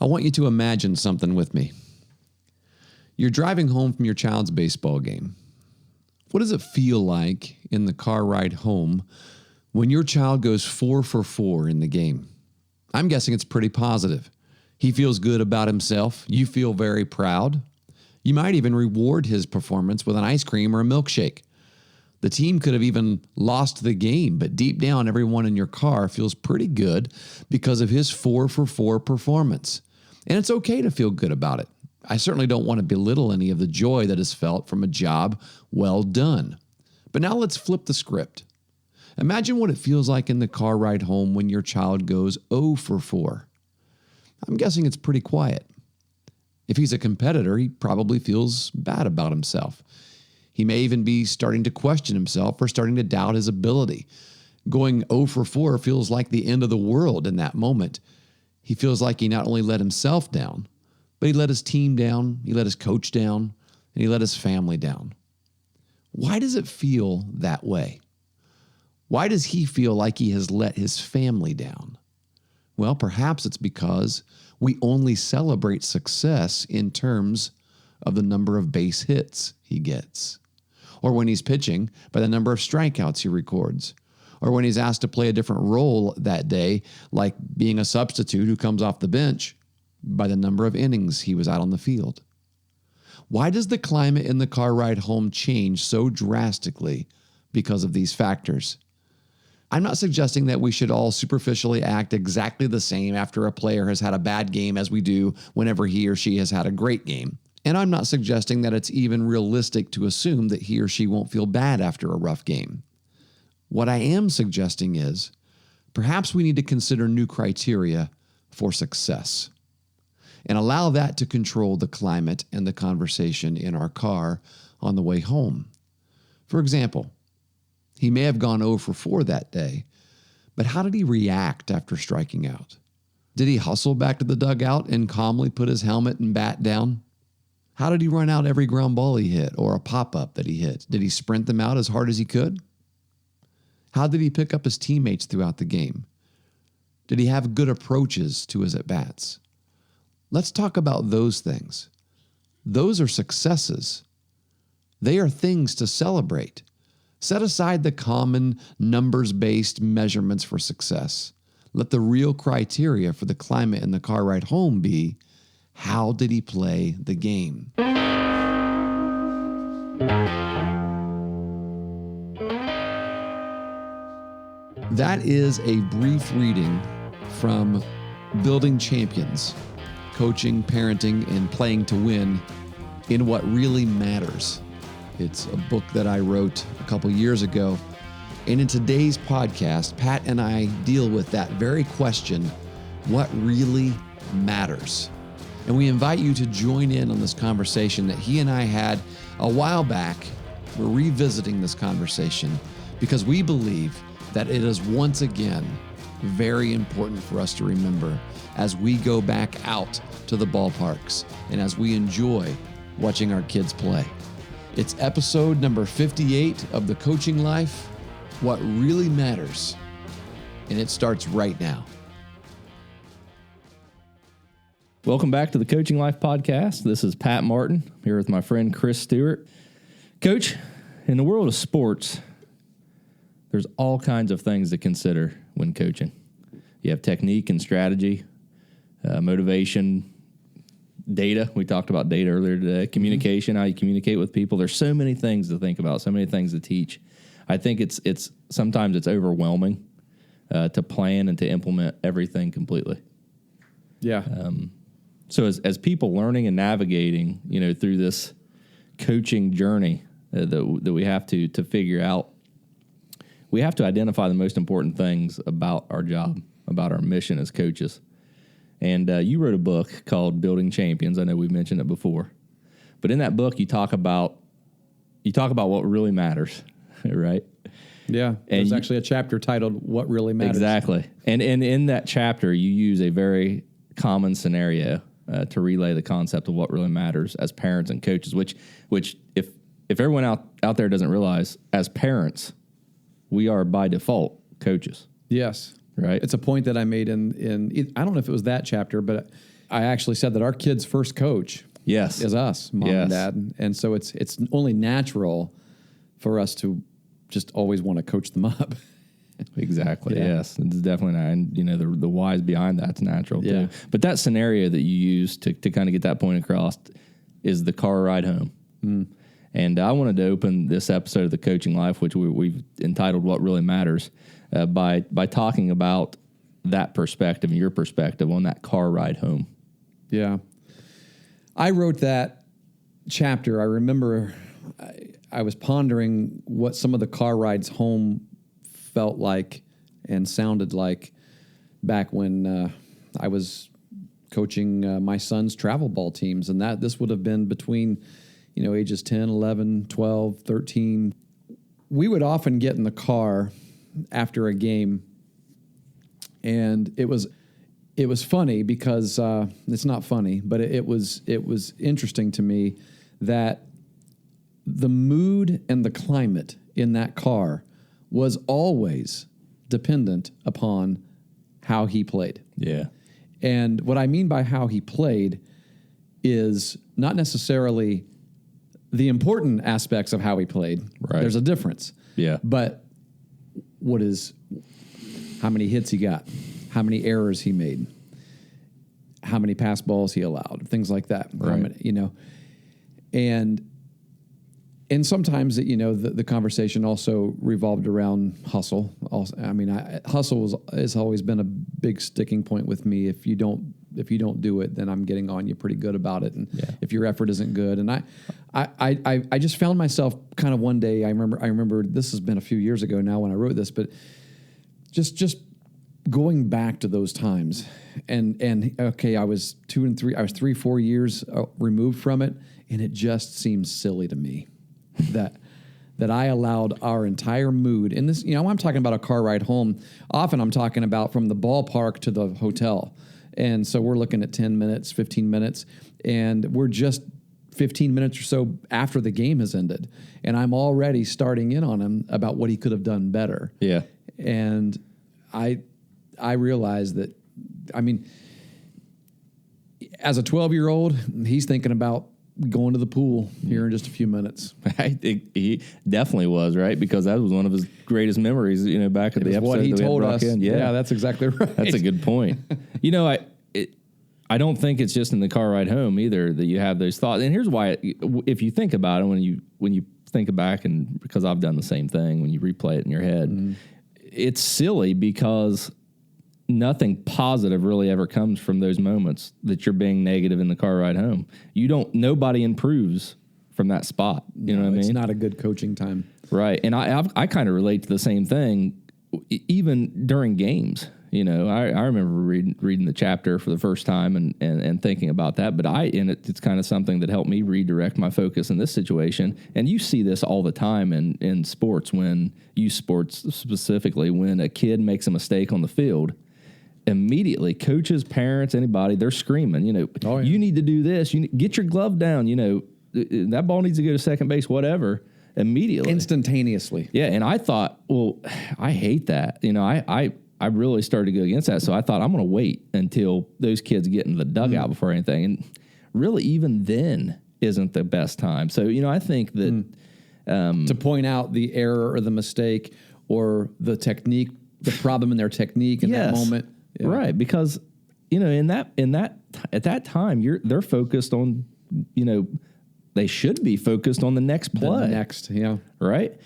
I want you to imagine something with me. You're driving home from your child's baseball game. What does it feel like in the car ride home when your child goes 4 for 4 in the game? I'm guessing it's pretty positive. He feels good about himself. You feel very proud. You might even reward his performance with an ice cream or a milkshake. The team could have even lost the game, but deep down, everyone in your car feels pretty good because of his 4 for 4 performance. And it's okay to feel good about it. I certainly don't want to belittle any of the joy that is felt from a job well done. But now let's flip the script. Imagine what it feels like in the car ride home when your child goes 0 for 4. I'm guessing it's pretty quiet. If he's a competitor, he probably feels bad about himself. He may even be starting to question himself or starting to doubt his ability. Going 0 for 4 feels like the end of the world in that moment. He feels like he not only let himself down, but he let his team down, he let his coach down, and he let his family down. Why does it feel that way? Why does he feel like he has let his family down? Well, perhaps it's because we only celebrate success in terms of the number of base hits he gets, or when he's pitching by the number of strikeouts he records, or when he's asked to play a different role that day, like being a substitute who comes off the bench, by the number of innings he was out on the field. Why does the climate in the car ride home change so drastically because of these factors? I'm not suggesting that we should all superficially act exactly the same after a player has had a bad game as we do whenever he or she has had a great game. And I'm not suggesting that it's even realistic to assume that he or she won't feel bad after a rough game. What I am suggesting is perhaps we need to consider new criteria for success and allow that to control the climate and the conversation in our car on the way home. For example, he may have gone 0 for 4 that day, but how did he react after striking out? Did he hustle back to the dugout and calmly put his helmet and bat down? How did he run out every ground ball he hit or a pop-up that he hit? Did he sprint them out as hard as he could? How did he pick up his teammates throughout the game? Did he have good approaches to his at-bats? Let's talk about those things. Those are successes. They are things to celebrate. Set aside the common numbers-based measurements for success. Let the real criteria for the climate in the car ride home be, how did he play the game? That is a brief reading from Building Champions, Coaching, Parenting, and Playing to Win in What Really Matters. It's a book that I wrote a couple years ago. And in today's podcast, Pat and I deal with that very question, what really matters? And we invite you to join in on this conversation that he and I had a while back. We're revisiting this conversation because we believe that it is once again very important for us to remember as we go back out to the ballparks and as we enjoy watching our kids play. It's episode number 58 of The Coaching Life, What Really Matters, and it starts right now. Welcome back to the Coaching Life Podcast. This is Pat Martin, here with my friend Chris Stewart. Coach, in the world of sports, there's all kinds of things to consider when coaching. You have technique and strategy, motivation, data. We talked about data earlier today. Communication, how you communicate with people. There's so many things to think about, so many things to teach. I think it's sometimes it's overwhelming to plan and to implement everything completely. Yeah. So as people learning and navigating, through this coaching journey that we have to figure out, we have to identify the most important things about our job, about our mission as coaches. And you wrote a book called Building Champions. I know we've mentioned it before, but in that book you talk about what really matters, right? Yeah. There's actually a chapter titled "What Really Matters." Exactly. And in that chapter you use a very common scenario to relay the concept of what really matters as parents and coaches. Which if everyone out there doesn't realize, as parents, we are by default coaches. Yes. Right. It's a point that I made in I don't know if it was that chapter, but I actually said that our kid's first coach Yes. is us, mom Yes. and dad. And so it's only natural for us to just always want to coach them up. Exactly. Yeah. Yes, it's definitely not. And the whys behind that's natural Yeah. too. But that scenario that you use to kind of get that point across is the car ride home. And I wanted to open this episode of the Coaching Life, which we've entitled "What Really Matters," by talking about that perspective, your perspective on that car ride home. Yeah. I wrote that chapter. I remember I was pondering what some of the car rides home felt like and sounded like back when I was coaching my son's travel ball teams. And this would have been between, ages 10, 11, 12, 13. We would often get in the car after a game, and it was funny because it's not funny, but it was interesting to me that the mood and the climate in that car was always dependent upon how he played. Yeah. And what I mean by how he played is not necessarily the important aspects of how he played. Right. There's a difference. Yeah. But how many hits he got, how many errors he made, how many pass balls he allowed, things like that. Right. How many, and sometimes the conversation also revolved around hustle. Also, hustle has always been a big sticking point with me. If you don't do it, then I'm getting on you pretty good about it. And if your effort isn't good, and I just found myself kind of one day. I remember this has been a few years ago now when I wrote this, but just going back to those times, and okay, I was 2 and 3. I was 3-4 years removed from it, and it just seems silly to me that I allowed our entire mood in this. I'm talking about a car ride home. Often I'm talking about from the ballpark to the hotel, and so we're looking at 10 minutes, 15 minutes, and we're just 15 minutes or so after the game has ended, and I'm already starting in on him about what he could have done better. Yeah. And I realized that, as a 12-year-old, he's thinking about going to the pool here in just a few minutes. I think he definitely was, right? Because that was one of his greatest memories, back at the episode what he that we had told Brock us. in. Yeah, that's exactly right. That's a good point. I don't think it's just in the car ride home either that you have those thoughts. And here's why: if you think about it, when you think back, and because I've done the same thing, when you replay it in your head, it's silly because nothing positive really ever comes from those moments that you're being negative in the car ride home. Nobody improves from that spot. You know what I mean? It's not a good coaching time. Right. And I kind of relate to the same thing, even during games. I remember reading the chapter for the first time and thinking about that. But it's kind of something that helped me redirect my focus in this situation. And you see this all the time in sports, sports specifically, when a kid makes a mistake on the field. Immediately, coaches, parents, anybody, they're screaming, you need to do this. Get your glove down. That ball needs to go to second base, whatever, immediately. Instantaneously. Yeah. And I thought, well, I hate that. I really started to go against that. So I thought I'm going to wait until those kids get in the dugout before anything. And really, even then isn't the best time. So, I think that to point out the error or the mistake or the technique, the problem in their technique in that moment. Yeah. Right. Because, at that time, they're focused on, they should be focused on the next play. The next, yeah. Right.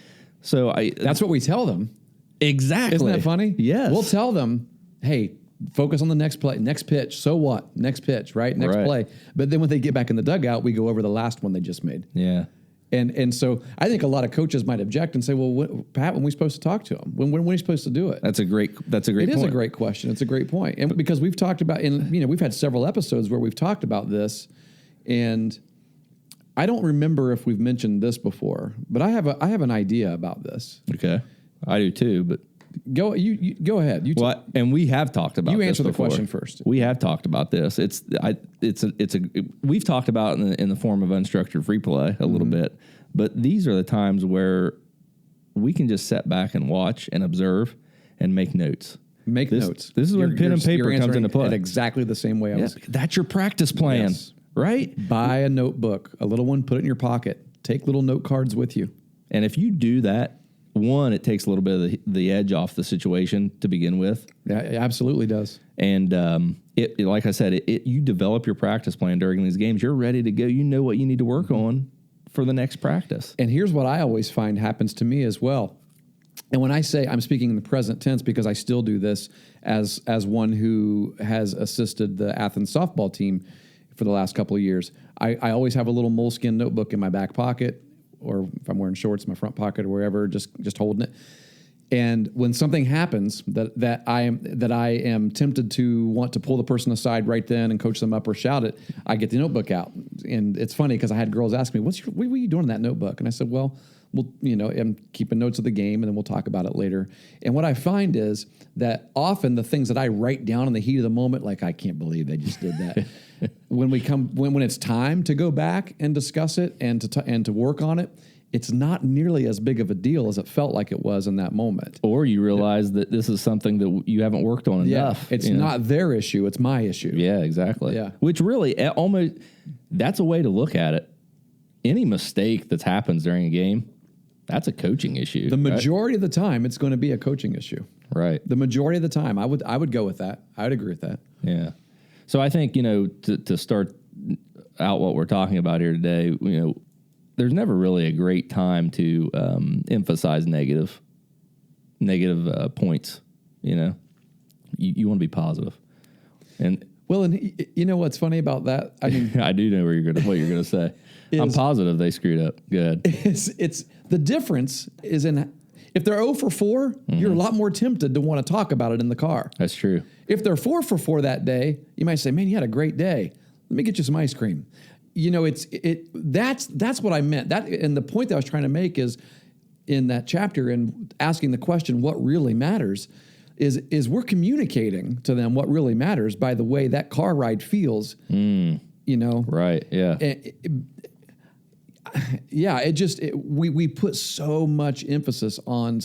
So that's what we tell them. Exactly. Isn't that funny? Yes. We'll tell them, hey, focus on the next play, next pitch. So what? Next pitch, right? Next play. But then when they get back in the dugout, we go over the last one they just made. Yeah. And so I think a lot of coaches might object and say, well, Pat, when are we supposed to talk to him? When are we supposed to do it? That's a great point. It is a great question. It's a great point. And because we've talked about, we've had several episodes where we've talked about this, and I don't remember if we've mentioned this before, but I have an idea about this. Okay. I do too, but go ahead. And we have talked about. You this answer the before. question first. We have talked about this. We've talked about in the form of unstructured free play a little bit, but these are the times where we can just sit back and watch and observe and make notes. Make notes. This is when pen and paper comes answering into play. at exactly the same way I was. That's your practice plan, Yes. right? Buy a notebook, a little one, put it in your pocket. Take little note cards with you. And if you do that, one, it takes a little bit of the edge off the situation to begin with. Yeah, it absolutely does. And like I said, you develop your practice plan during these games. You're ready to go. You know what you need to work on for the next practice. And here's what I always find happens to me as well. And when I say I'm speaking in the present tense because I still do this as one who has assisted the Athens softball team for the last couple of years, I always have a little moleskin notebook in my back pocket, or if I'm wearing shorts, my front pocket or wherever, just holding it. And when something happens that I am tempted to want to pull the person aside right then and coach them up or shout it, I get the notebook out. And it's funny because I had girls ask me, what were you doing in that notebook? And I said, well, I'm keeping notes of the game and then we'll talk about it later. And what I find is that often the things that I write down in the heat of the moment, like I can't believe they just did that. when it's time to go back and discuss it and to work on it, it's not nearly as big of a deal as it felt like it was in that moment. Or you realize that this is something that you haven't worked on enough. It's not their issue, it's my issue. Yeah, exactly. Yeah. Which really almost, that's a way to look at it. Any mistake that happens during a game, that's a coaching issue. The majority of the time, it's going to be a coaching issue. Right. The majority of the time, I would go with that. I would agree with that. Yeah. So I think, to start out what we're talking about here today, there's never really a great time to emphasize negative points. You want to be positive. And well, and you know what's funny about that? I mean, I do know what you're going to say. I'm positive they screwed up. Good. It's the difference is in if they're 0 for 4, you're a lot more tempted to want to talk about it in the car. That's true. If they're 4 for 4 that day, you might say, "Man, you had a great day. Let me get you some ice cream." That's what I meant. And the point that I was trying to make is in that chapter and asking the question, what really matters is we're communicating to them what really matters by the way that car ride feels. Right. Yeah. We put so much emphasis on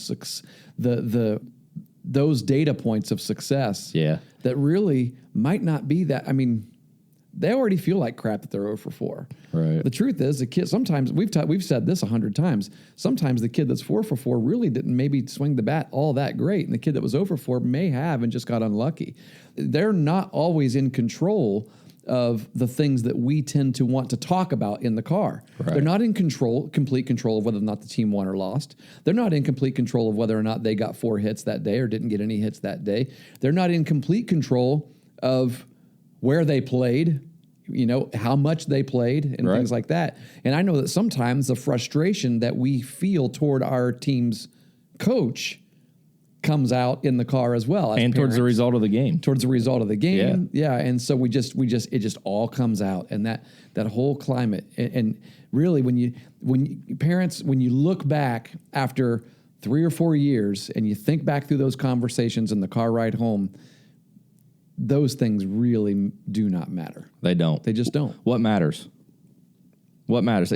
those data points of success. Yeah. That really might not be that. I mean, they already feel like crap that they're 0 for 4. Right. The truth is, the kid. Sometimes we've said this 100 times. Sometimes the kid that's 4 for 4 really didn't maybe swing the bat all that great, and the kid that was 0 for 4 may have and just got unlucky. They're not always in control of the things that we tend to want to talk about in the car. Right. They're not in complete control of whether or not the team won or lost. They're not in complete control of whether or not they got 4 hits that day or didn't get any hits that day. They're not in complete control of where they played, how much they played and things like that. And I know that sometimes the frustration that we feel toward our team's coach comes out in the car as well. And towards the result of the game. Towards the result of the game. Yeah. And so it just all comes out. And that whole climate. And really when you look back after 3 or 4 years and you think back through those conversations in the car ride home, those things really do not matter. They don't. They just don't. What matters? What matters?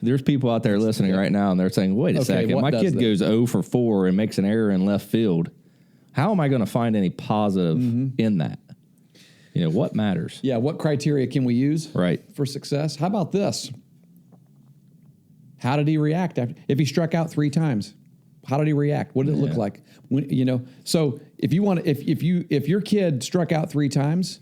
There's people out there listening right now, and they're saying, wait a second, my kid goes 0 for 4 and makes an error in left field. How am I going to find any positive in that? What matters? Yeah, what criteria can we use for success? How about this? How did he react if he struck out 3 times? How did he react? What did it look like? So if your kid struck out 3 times,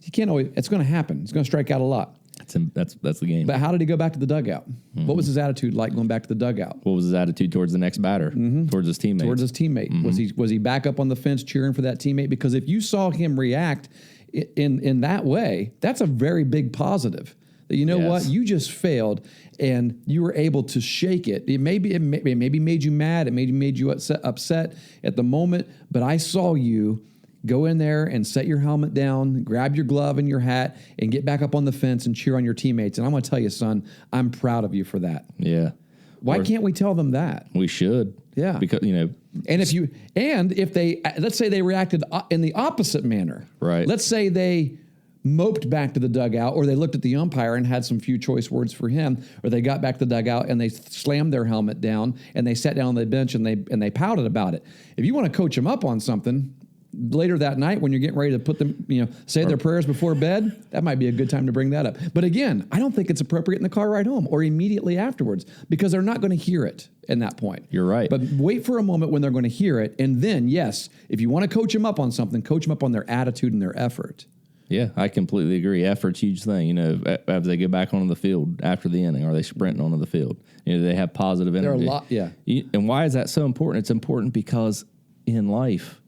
you can't always. It's going to happen. It's going to strike out a lot. That's the game. But how did he go back to the dugout? What was his attitude like going back to the dugout? What was his attitude towards the next batter? Towards his teammate? Towards his teammate. Was he back up on the fence cheering for that teammate? Because if you saw him react in that way, that's a very big positive. That what, you just failed and you were able to shake it. It maybe made you mad. It maybe made you upset at the moment. But I saw you go in there and set your helmet down, grab your glove and your hat, and get back up on the fence and cheer on your teammates. And I'm going to tell you, son, I'm proud of you for that. Yeah. Why can't we tell them that? We should. Yeah. Because, And if they, let's say they reacted in the opposite manner. Right. Let's say they moped back to the dugout, or they looked at the umpire and had some few choice words for him, or they got back to the dugout and they slammed their helmet down and they sat down on the bench and they pouted about it. If you want to coach them up on something, later that night when you're getting ready to put them, say their prayers before bed, that might be a good time to bring that up. But again, I don't think it's appropriate in the car ride home or immediately afterwards because they're not going to hear it in that point. You're right. But wait for a moment when they're going to hear it. And then, yes, if you want to coach them up on something, coach them up on their attitude and their effort. Yeah, I completely agree. Effort's a huge thing. As they get back onto the field after the inning, are they sprinting onto the field? They have positive energy. There are a lot, yeah. And why is that so important? It's important because in life,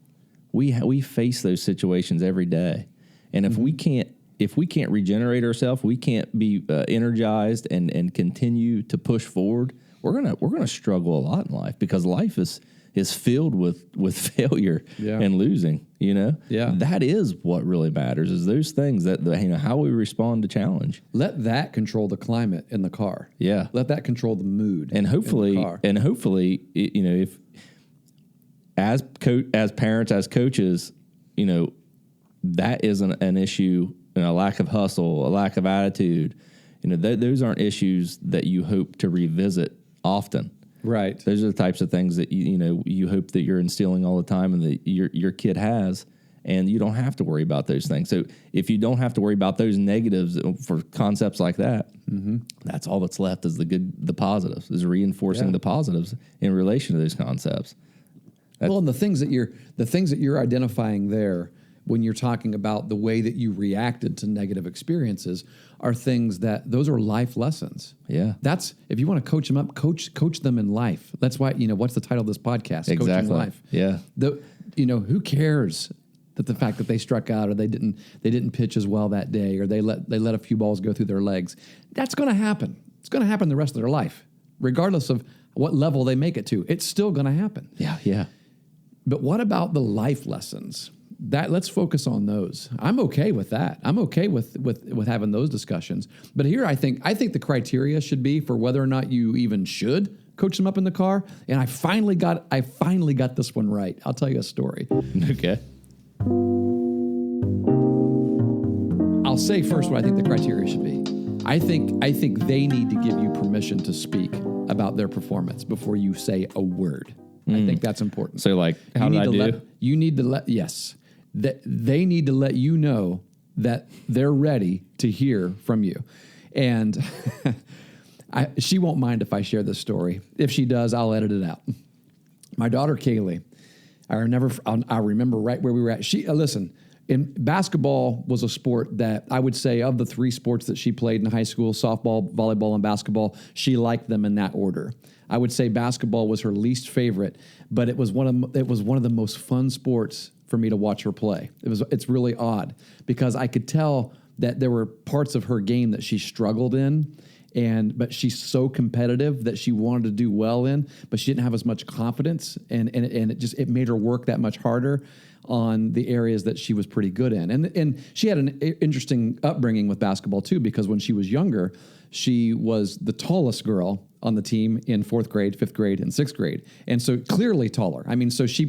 we face those situations every day, and if we can't regenerate ourselves, we can't be energized and continue to push forward. We're gonna struggle a lot in life because life is filled with failure and losing. Yeah. That is what really matters. Is those things that how we respond to challenge. Let that control the climate in the car. Yeah. Let that control the mood. And hopefully, if as parents, as coaches, that isn't an issue. A lack of hustle, a lack of attitude. Those aren't issues that you hope to revisit often. Right. Those are the types of things that you hope that you're instilling all the time and that your kid has, and you don't have to worry about those things. So if you don't have to worry about those negatives for concepts like that, that's all that's left is the positives, is reinforcing the positives in relation to those concepts. And the things that you're identifying there when you're talking about the way that you reacted to negative experiences are things those are life lessons. Yeah. That's, if you want to coach them up, coach them in life. That's why, what's the title of this podcast? Exactly. Coaching Life. Yeah. Who cares that the fact that they struck out or they didn't pitch as well that day or they let a few balls go through their legs. That's going to happen. It's going to happen the rest of their life, regardless of what level they make it to. It's still going to happen. Yeah. Yeah. But what about the life lessons? Let's focus on those. I'm okay with that. I'm okay with having those discussions. But here, I think the criteria should be for whether or not you even should coach them up in the car. And I finally got this one right. I'll tell you a story. Okay. I'll say first what I think the criteria should be. I think they need to give you permission to speak about their performance before you say a word. I think that's important. So, how did I do? You need to let, yes. That they need to let you know that they're ready to hear from you. And she won't mind if I share this story. If she does, I'll edit it out. My daughter, Kaylee, I remember right where we were at. Listen, basketball was a sport that I would say of the three sports that she played in high school, softball, volleyball, and basketball, she liked them in that order. I would say basketball was her least favorite, but it was one of the most fun sports for me to watch her play. It's really odd because I could tell that there were parts of her game that she struggled in, but she's so competitive that she wanted to do well in, but she didn't have as much confidence, and it made her work that much harder on the areas that she was pretty good in. And she had an interesting upbringing with basketball too, because when she was younger, she was the tallest girl on the team in 4th grade, 5th grade, and 6th grade. And so clearly taller. I mean, so she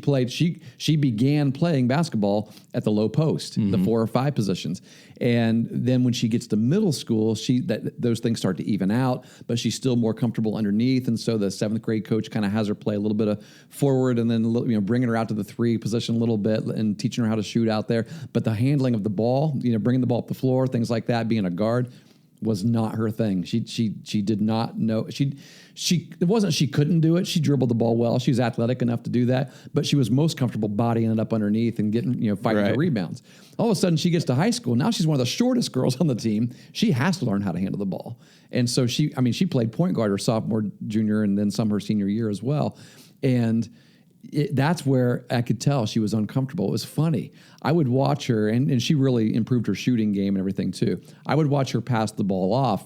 began playing basketball at the low post, the 4 or 5 positions. And then when she gets to middle school, those things start to even out, but she's still more comfortable underneath. And so the 7th grade coach kind of has her play a little bit of forward and then bringing her out to the 3 position a little bit and teaching her how to shoot out there. But the handling of the ball, bringing the ball up the floor, things like that, being a guard, was not her thing. She did not know. It wasn't she couldn't do it. She dribbled the ball well. She was athletic enough to do that, but she was most comfortable bodying it up underneath and getting fighting for rebounds. All of a sudden, she gets to high school. Now she's one of the shortest girls on the team. She has to learn how to handle the ball, and so she played point guard her sophomore, junior, and then some her senior year as well, and. That's where I could tell she was uncomfortable. It was funny. I would watch her, and she really improved her shooting game and everything too. I would watch her pass the ball off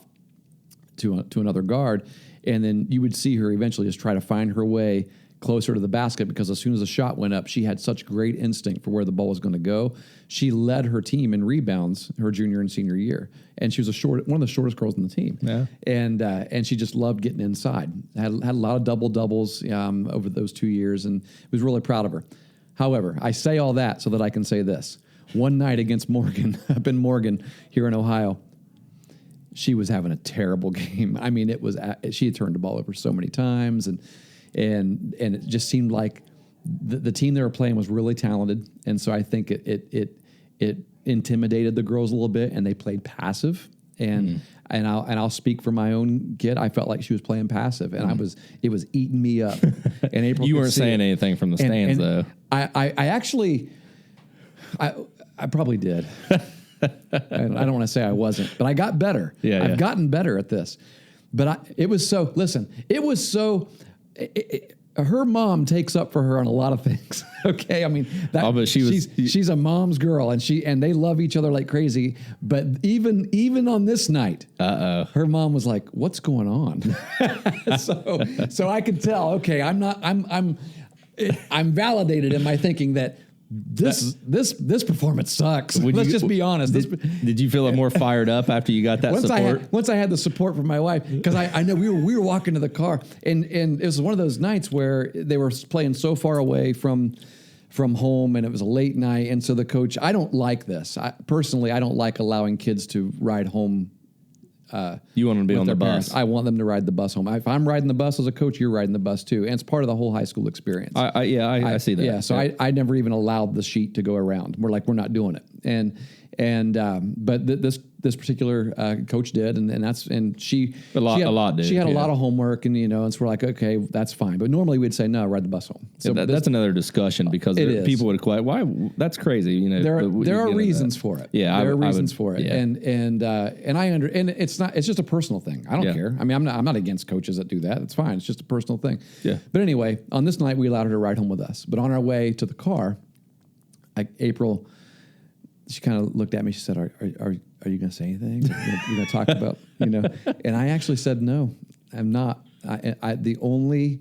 to another guard, and then you would see her eventually just try to find her way closer to the basket because as soon as the shot went up, she had such great instinct for where the ball was going to go. She led her team in rebounds her junior and senior year, and she was one of the shortest girls on the team. Yeah. And she just loved getting inside. Had a lot of doubles over those 2 years, and was really proud of her. However, I say all that so that I can say this: one night against Morgan, up in Morgan here in Ohio, she was having a terrible game. I mean, she had turned the ball over so many times, and it just seemed like the team they were playing was really talented, and so I think it intimidated the girls a little bit, and they played passive. And I'll speak for my own kid. I felt like she was playing passive, and it was eating me up. And April, You weren't saying anything from the stands, though. I actually, I probably did. I don't want to say I wasn't, but I got better. I've gotten better at this. But it was so. Listen, it was so. Her mom takes up for her on a lot of things. Okay, I mean, but she's a mom's girl, and they love each other like crazy. But even on this night, her mom was like, "What's going on?" so I could tell. Okay, I'm validated in my thinking that this performance sucks. Let's just be honest. Did you feel more fired up after you got that support? Once I had the support from my wife, because I know we were walking to the car, and it was one of those nights where they were playing so far away from home, and it was a late night, and so the coach. I don't like this. Personally, I don't like allowing kids to ride home. You want them to be on the bus. Parents. I want them to ride the bus home. If I'm riding the bus as a coach, you're riding the bus too, and it's part of the whole high school experience. I see that. Yeah, so I never even allowed the sheet to go around. We're not doing it, but this particular coach did, and she a lot did. She had a lot of homework, and and so we're like, okay, that's fine. But normally we'd say no, ride the bus home. So that's another discussion because people would question why that's crazy. There are reasons for it. Yeah, there are reasons for it, and it's just a personal thing. I don't care. I mean, I'm not against coaches that do that. It's fine. It's just a personal thing. Yeah. But anyway, on this night we allowed her to ride home with us. But on our way to the car, April, she kind of looked at me. She said, "Are you going to say anything? You're going to talk about And I actually said, "No, I'm not. The only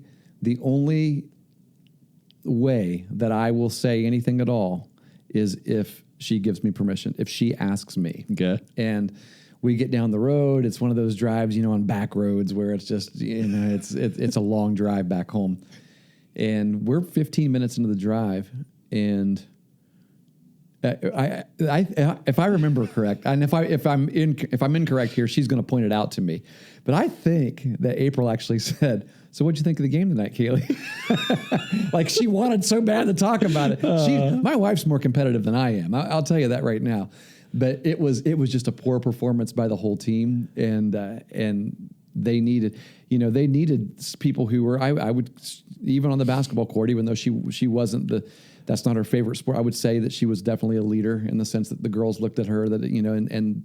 way that I will say anything at all is if she gives me permission. If she asks me." Okay. And we get down the road. It's one of those drives, on back roads where it's just it's a long drive back home. And we're 15 minutes into the drive, and if I remember correct, and if I'm incorrect here, she's going to point it out to me. But I think that April actually said, "So what'd you think of the game tonight, Kaylee?" Like she wanted so bad to talk about it. My wife's more competitive than I am. I'll tell you that right now. But it was just a poor performance by the whole team, and they needed people who were I would, even on the basketball court, even though she wasn't that's not her favorite sport. I would say that she was definitely a leader in the sense that the girls looked at her, that and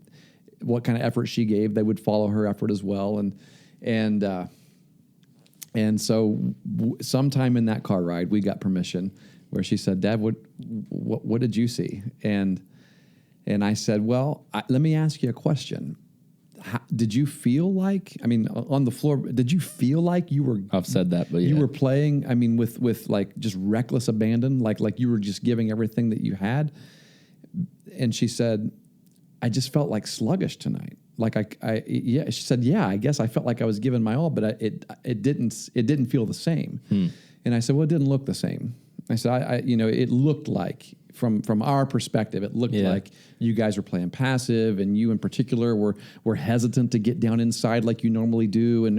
what kind of effort she gave, they would follow her effort as well. And so sometime in that car ride, we got permission where she said, "Dad, what did you see?" And I said, "Well, let me ask you a question. Did you feel like, on the floor, did you feel like you were..." I've said that, but you were playing, with like just reckless abandon, like you were just giving everything that you had? And she said, "I just felt like sluggish tonight. Like she said, "Yeah, I guess I felt like I was giving my all, but it didn't feel the same." And I said, "Well, it didn't look the same." I said, it looked like, from our perspective, it looked like you guys were playing passive, and you in particular were hesitant to get down inside like you normally do, and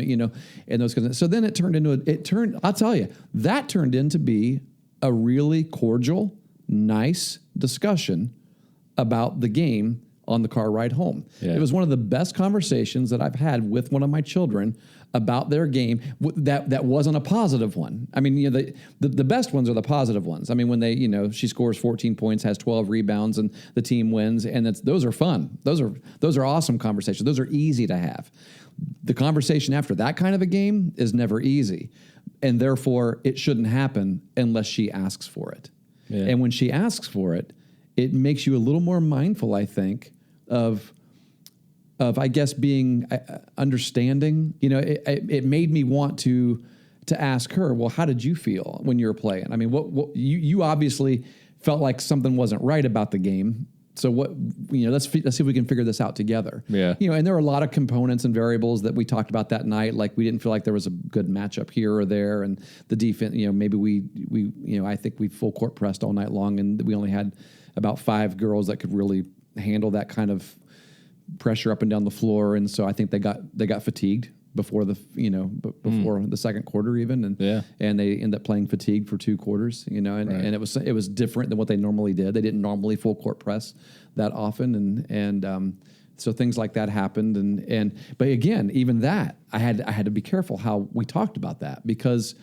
those kinds of. So then it turned into I'll tell you, that turned into be a really cordial, nice discussion about the game on the car ride home. Yeah. It was one of the best conversations that I've had with one of my children about their game that wasn't a positive one. I mean, the best ones are the positive ones. I mean, when they, she scores 14 points, has 12 rebounds, and the team wins, and those are fun. Those are awesome conversations. Those are easy to have. The conversation after that kind of a game is never easy, and therefore it shouldn't happen unless she asks for it. Yeah. And when she asks for it, it makes you a little more mindful, I think, of I guess being understanding. It made me want to ask her, "Well, how did you feel when you were playing? I mean, what you obviously felt like something wasn't right about the game. So let's see if we can figure this out together." Yeah. And there were a lot of components and variables that we talked about that night. Like we didn't feel like there was a good matchup here or there, and the defense. Maybe we I think we full court pressed all night long, and we only had about 5 girls that could really handle that kind of pressure up and down the floor, and so I think they got fatigued. before the before the second quarter even, and they end up playing fatigue for 2 quarters, and it was different than what they normally did. They didn't normally full court press that often, and so things like that happened, but again, even that I had to be careful how we talked about that, because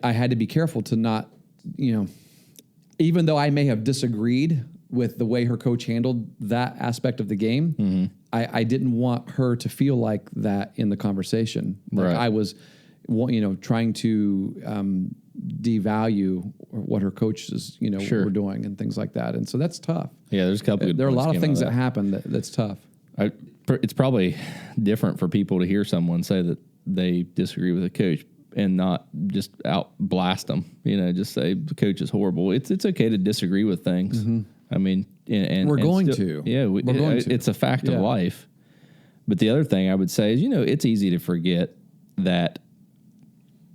I had to be careful to not, even though I may have disagreed with the way her coach handled that aspect of the game, I didn't want her to feel like that in the conversation. Like I was, trying to devalue what her coaches, were doing and things like that. And so that's tough. Yeah, there's a couple. There are a lot of things that happen that's tough. It's probably different for people to hear someone say that they disagree with a coach and not just out blast them. Just say the coach is horrible. It's okay to disagree with things. I mean, and we're going to. to. Yeah, we're going to. It's a fact of life. But the other thing I would say is, it's easy to forget that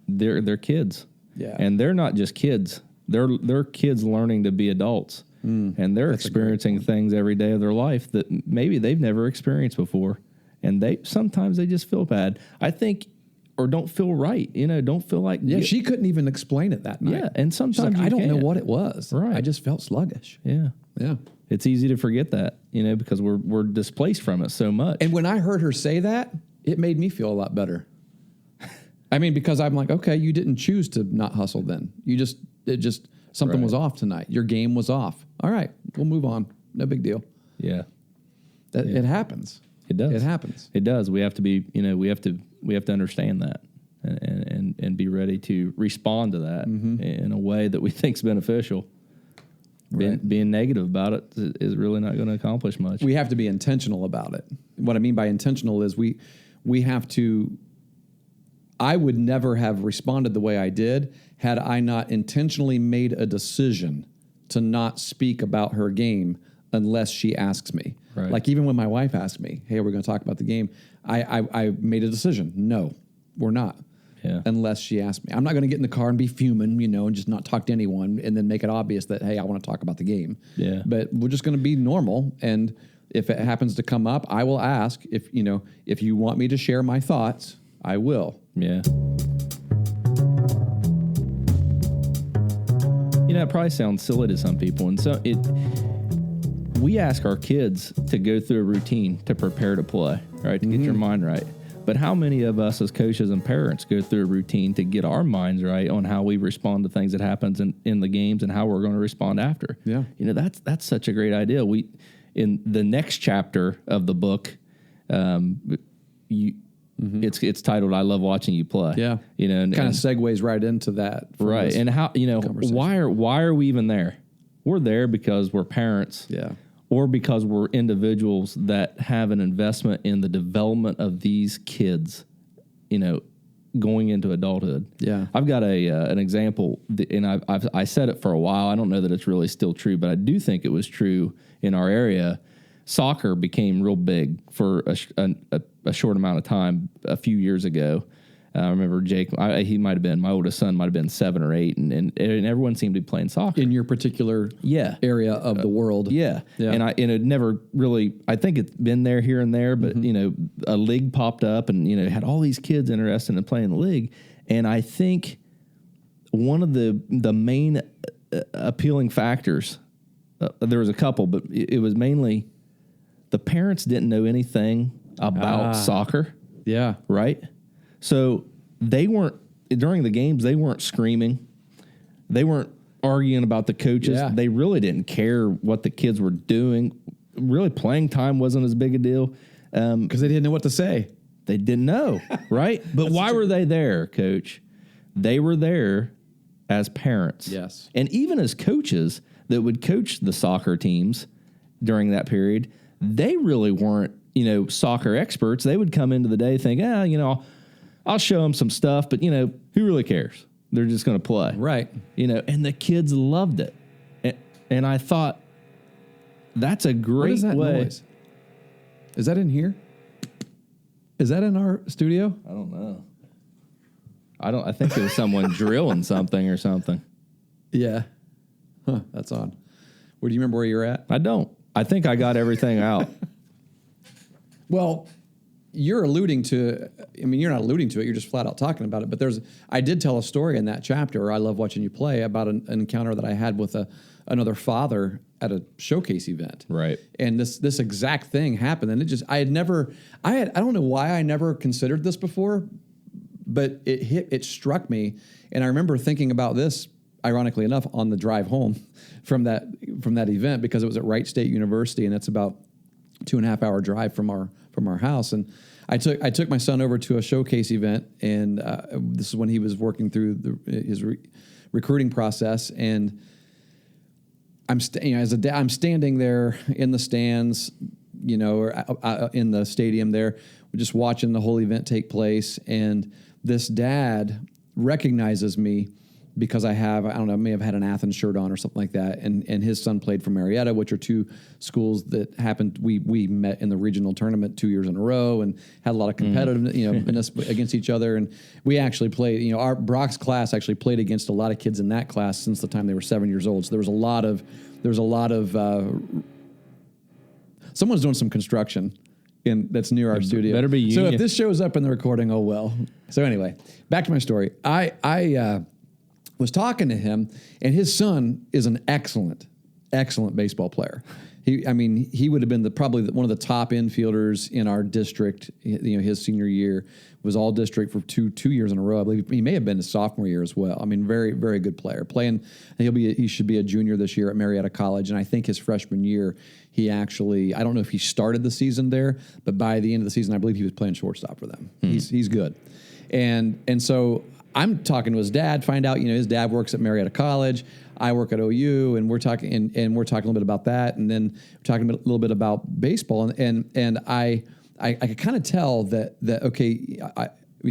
they're kids. Yeah. And they're not just kids. They're kids learning to be adults. And they're experiencing things every day of their life that maybe they've never experienced before. And sometimes they just feel bad. I think, or don't feel right. Don't feel like. Yeah, she couldn't even explain it that night. Yeah, and sometimes I don't know what it was. Right. I just felt sluggish. Yeah. Yeah. It's easy to forget that, because we're displaced from it so much. And when I heard her say that, it made me feel a lot better. I mean, because I'm like, okay, you didn't choose to not hustle then. Something was off tonight. Your game was off. All right, we'll move on. No big deal. Yeah. It happens. It does. It happens. It does. We have to be, we have to understand that and be ready to respond to that in a way that we think is beneficial. Being negative about it is really not going to accomplish much. We have to be intentional about it. What I mean by intentional is we have to. I would never have responded the way I did had I not intentionally made a decision to not speak about her game unless she asks me. Right. Like even when my wife asked me, "Hey, we're going to talk about the game," I made a decision. No, we're not. Yeah. Unless she asked me. I'm not going to get in the car and be fuming, and just not talk to anyone and then make it obvious that, hey, I want to talk about the game. Yeah. But we're just going to be normal. And if it happens to come up, I will ask if you want me to share my thoughts, I will. Yeah. It probably sounds silly to some people. And so we ask our kids to go through a routine to prepare to play, right? To get your mind right. But how many of us as coaches and parents go through a routine to get our minds right on how we respond to things that happens in the games and how we're going to respond after? Yeah. That's such a great idea. In the next chapter of the book, it's titled "I Love Watching You Play." Yeah. And kind of segues right into that. Right. And how, why are we even there? We're there because we're parents. Yeah. Or because we're individuals that have an investment in the development of these kids, going into adulthood. Yeah. I've got an example, and I said it for a while. I don't know that it's really still true, but I do think it was true in our area. Soccer became real big for a short amount of time a few years ago. I remember Jake, my oldest son might have been 7 or 8, and everyone seemed to be playing soccer. In your particular area of the world. Yeah. And it never really, I think it's been there here and there, but, a league popped up and, had all these kids interested in playing the league. And I think one of the main appealing factors, there was a couple, but it was mainly the parents didn't know anything about soccer. Yeah. Right? So they weren't, during the games, they weren't screaming. They weren't arguing about the coaches. Yeah. They really didn't care what the kids were doing. Really, playing time wasn't as big a deal. Because they didn't know what to say. They didn't know, right? But why were they there, Coach? They were there as parents. Yes. And even as coaches that would coach the soccer teams during that period, they really weren't, soccer experts. They would come into the day think, I'll show them some stuff, but, who really cares? They're just going to play. Right. And the kids loved it. And I thought, that's a great What is that way. noise? Is that in here? Is that in our studio? I don't know. I think it was someone drilling something or something. Yeah. Huh, that's odd. Do you remember where you're at? I don't. I think I got everything out. Well, you're alluding to, I mean, you're not alluding to it, you're just flat out talking about it. But I did tell a story in that chapter, or I Love Watching You Play, about an encounter that I had with another father at a showcase event. Right. And this exact thing happened. And I don't know why I never considered this before, but it struck me. And I remember thinking about this, ironically enough, on the drive home from that event, because it was at Wright State University, and it's about 2.5 hour drive from our house. And I took my son over to a showcase event, and this is when he was working through his recruiting process. And I'm as a dad, I'm standing there in the stands, or in the stadium there, just watching the whole event take place. And this dad recognizes me because I may have had an Athens shirt on or something like that. And his son played for Marietta, which are two schools that happened. We met in the regional tournament 2 years in a row and had a lot of competitiveness, against each other. And we actually played, our Brock's class actually played against a lot of kids in that class since the time they were 7 years old. So there was a lot of someone's doing some construction that's near our studio. Better be you. So if this shows up in the recording, oh well. So anyway, back to my story. I was talking to him, and his son is an excellent baseball player. He would have been probably one of the top infielders in our district. His senior year was all district for two years in a row. I believe he may have been his sophomore year as well. Very, very good player. He should be a junior this year at Marietta College, and I think his freshman year I don't know if he started the season there, but by the end of the season, I believe he was playing shortstop for them. He's good, and so I'm talking to his dad. Find out his dad works at Marietta College. I work at OU, and we're talking a little bit about that, and then we're talking a little bit about baseball, and I could kind of tell that okay,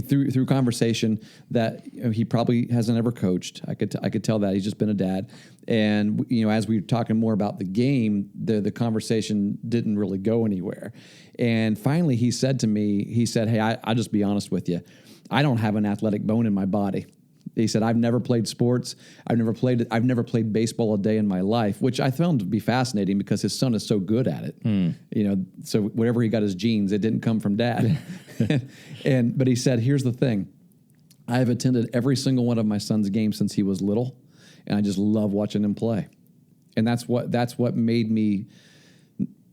through conversation that he probably hasn't ever coached. I could tell that he's just been a dad, and as we were talking more about the game, the conversation didn't really go anywhere, and finally he said to me, "Hey, I'll just be honest with you, I don't have an athletic bone in my body." He said, "I've never played sports. I've never played baseball a day in my life," which I found to be fascinating because his son is so good at it. So whatever he got his genes, it didn't come from dad. But he said, "Here's the thing. I have attended every single one of my son's games since he was little, and I just love watching him play." And that's what made me.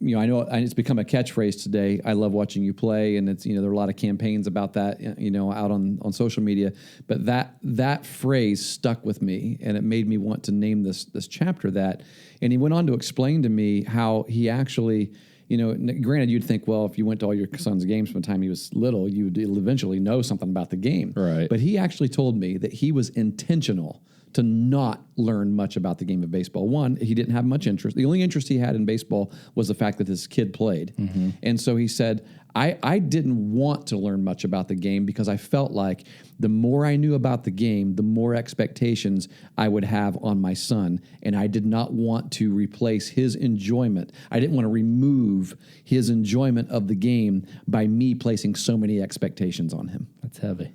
I know it's become a catchphrase today. I love watching you play, and it's there are a lot of campaigns about that out on social media. But that phrase stuck with me, and it made me want to name this chapter that. And he went on to explain to me how he actually, granted you'd think, well, if you went to all your son's games from the time he was little, you would eventually know something about the game. Right. But he actually told me that he was intentional to not learn much about the game of baseball. One, he didn't have much interest. The only interest he had in baseball was the fact that his kid played. Mm-hmm. And so he said, I didn't want to learn much about the game because I felt like the more I knew about the game, the more expectations I would have on my son. And I did not want to replace his enjoyment. I didn't want to remove his enjoyment of the game by me placing so many expectations on him. That's heavy.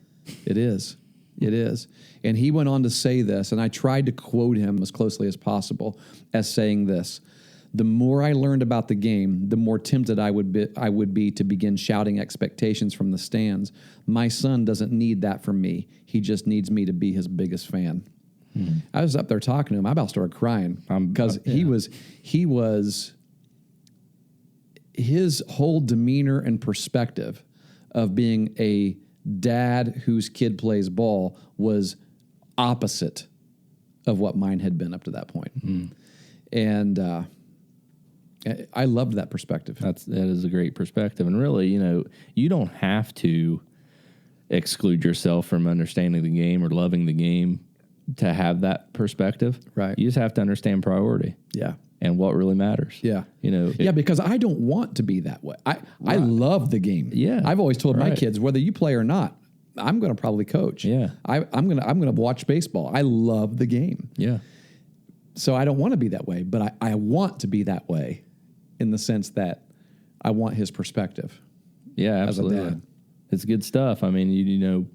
It is. It is. And he went on to say this, and I tried to quote him as closely as possible as saying this: "The more I learned about the game, the more tempted I would be to begin shouting expectations from the stands. My son doesn't need that from me. He just needs me to be his biggest fan." I was up there talking to him. I about started crying because his whole demeanor and perspective of being a dad whose kid plays ball was opposite of what mine had been up to that point. And I loved that perspective. That is a great perspective. And really, you don't have to exclude yourself from understanding the game or loving the game to have that perspective. Right. You just have to understand priority. Yeah. And what really matters. Yeah. Because I don't want to be that way. I love the game. Yeah. I've always told my kids, whether you play or not, I'm going to probably coach. Yeah. I'm going to watch baseball. I love the game. Yeah. So I don't want to be that way, but I want to be that way in the sense that I want his perspective. Yeah, absolutely. As a dad. It's good stuff. I mean,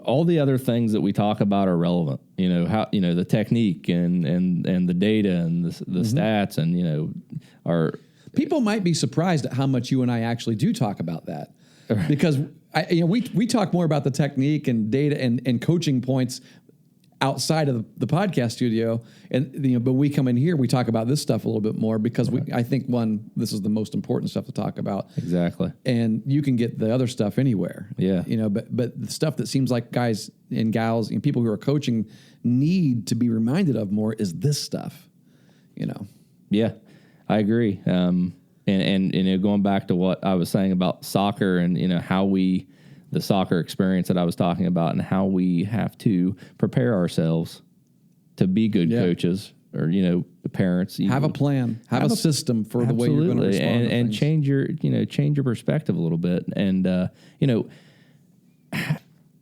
all the other things that we talk about are relevant. How the technique and the data and the stats and are People might be surprised at how much you and I actually do talk about that, because we talk more about the technique and data and coaching points outside of the podcast studio, and but we come in here, we talk about this stuff a little bit more because I think this is the most important stuff to talk about. Exactly. And you can get the other stuff anywhere. Yeah. But the stuff that seems like guys and gals and people who are coaching need to be reminded of more is this stuff. Yeah, I agree. And going back to what I was saying about soccer and the soccer experience that I was talking about and how we have to prepare ourselves to be good coaches or the parents. Have a plan, have a system for the way you're going to respond to and things. change your perspective a little bit. And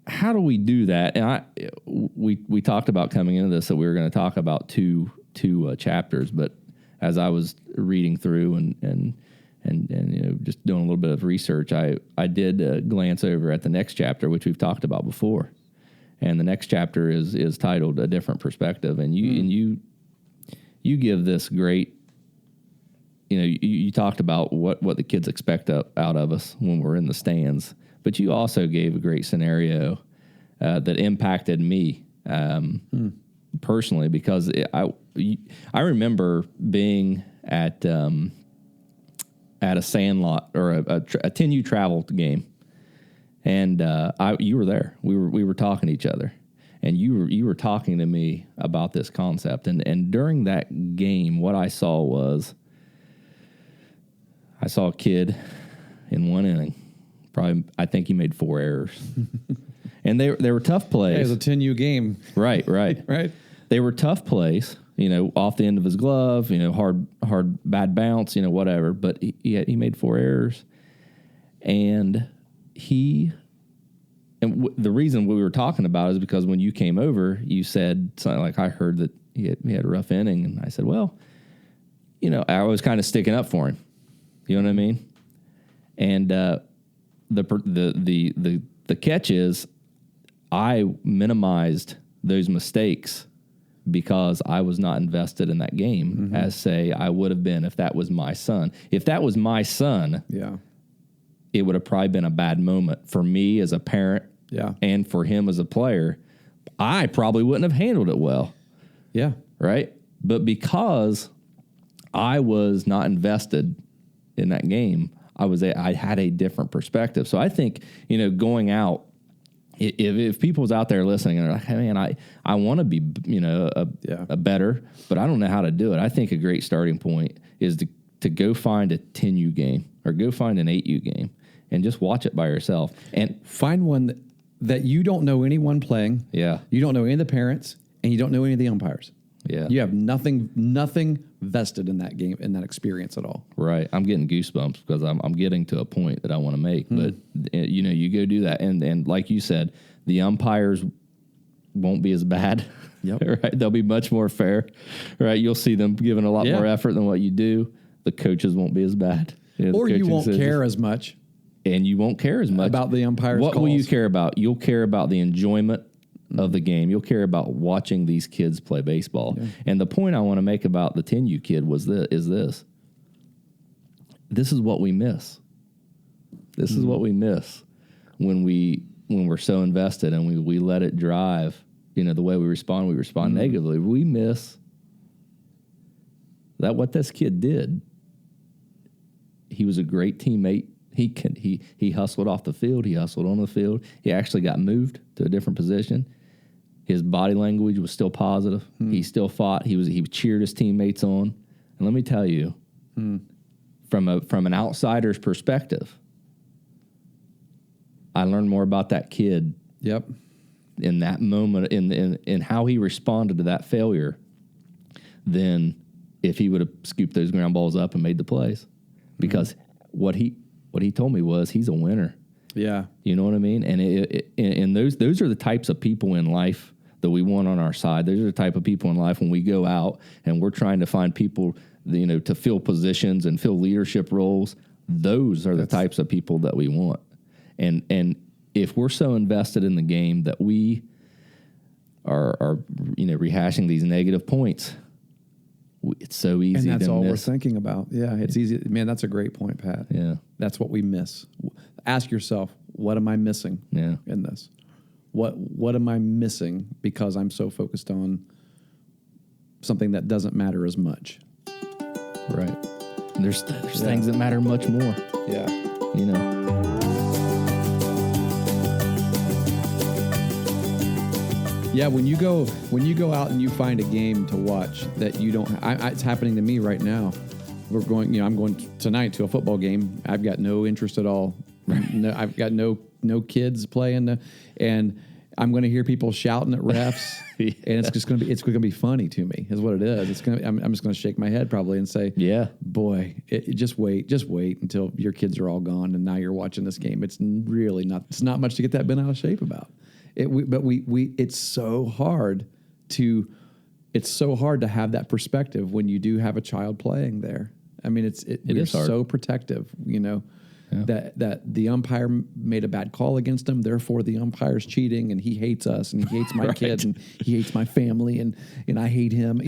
how do we do that? And we talked about coming into this that we were going to talk about two chapters, but as I was reading through and just doing a little bit of research, I did glance over at the next chapter, which we've talked about before, and the next chapter is titled "A Different Perspective," and you give this great. You talked about what the kids expect out of us when we're in the stands, but you also gave a great scenario that impacted me personally because I remember being at a Sandlot or a 10U travel game, and you were there. We were talking to each other, and you were talking to me about this concept. And during that game, what I saw a kid in one inning. Probably, I think he made 4 errors, and they were tough plays. It was a 10U game, right. right. They were tough plays. Off the end of his glove, hard, bad bounce, whatever. But he made 4 errors, and the reason we were talking about it is because when you came over, you said something like, "I heard that he had a rough inning," and I said, "Well, I was kind of sticking up for him." You know what I mean? And the catch is, I minimized those mistakes because I was not invested in that game as, say, I would have been if that was my son. If that was my son, it would have probably been a bad moment for me as a parent and for him as a player. I probably wouldn't have handled it well. Yeah. Right? But because I was not invested in that game, I had a different perspective. So I think, going out, if people's out there listening and they're like, "Hey man, I want to be a better, but I don't know how to do it," I think a great starting point is to go find a 10U game or go find an 8U game and just watch it by yourself and find one that you don't know anyone playing. Yeah, you don't know any of the parents and you don't know any of the umpires. Yeah, you have nothing vested in that game, in that experience at all. Right. I'm getting goosebumps because I'm getting to a point that I want to make. But you go do that, and like you said, the umpires won't be as bad. Yep. Right. They'll be much more fair. Right. You'll see them giving a lot more effort than what you do. The coaches won't be as bad. Or you won't care as much. And you won't care as much about the umpires. What will you care about? You'll care about the enjoyment of the game. You'll care about watching these kids play baseball. Yeah. And the point I want to make about the 10U kid is this. This is what we miss. This is what we miss when we're so invested and we let it drive, the way we respond negatively. We miss that what this kid did. He was a great teammate. He hustled off the field. He hustled on the field. He actually got moved to a different position. His body language was still positive. He still fought. He cheered his teammates on. And let me tell you, from an outsider's perspective, I learned more about that kid. Yep. In that moment, in how he responded to that failure, than if he would have scooped those ground balls up and made the plays, because what he told me was he's a winner. Yeah. You know what I mean? And those are the types of people in life that we want on our side. Those are the type of people in life when we go out and we're trying to find people, to fill positions and fill leadership roles. Those are the types of people that we want. And if we're so invested in the game that we are rehashing these negative points, it's so easy And that's to all miss. we're thinking about. Yeah, it's easy. Man, that's a great point, Pat. Yeah. That's what we miss. Ask yourself, what am I missing Yeah. in this? What am I missing because I'm so focused on something that doesn't matter as much? Right. And there's things that matter much more, Yeah. you know. Yeah, when you go out and you find a game to watch that you don't, it's happening to me right now. We're going, I'm going tonight to a football game. I've got no interest at all. No, I've got no kids playing, and I'm going to hear people shouting at refs, Yeah. and it's going to be funny to me. Is what it is. I'm just going to shake my head probably and say, Yeah. boy, just wait until your kids are all gone, and now you're watching this game. It's really not. It's not much to get that bent out of shape about. It's so hard to have that perspective when you do have a child playing there. I mean, we're is hard. so protective, that the umpire made a bad call against him. Therefore, the umpire's cheating, and he hates us, and he hates my Right. kids, and he hates my family, and I hate him.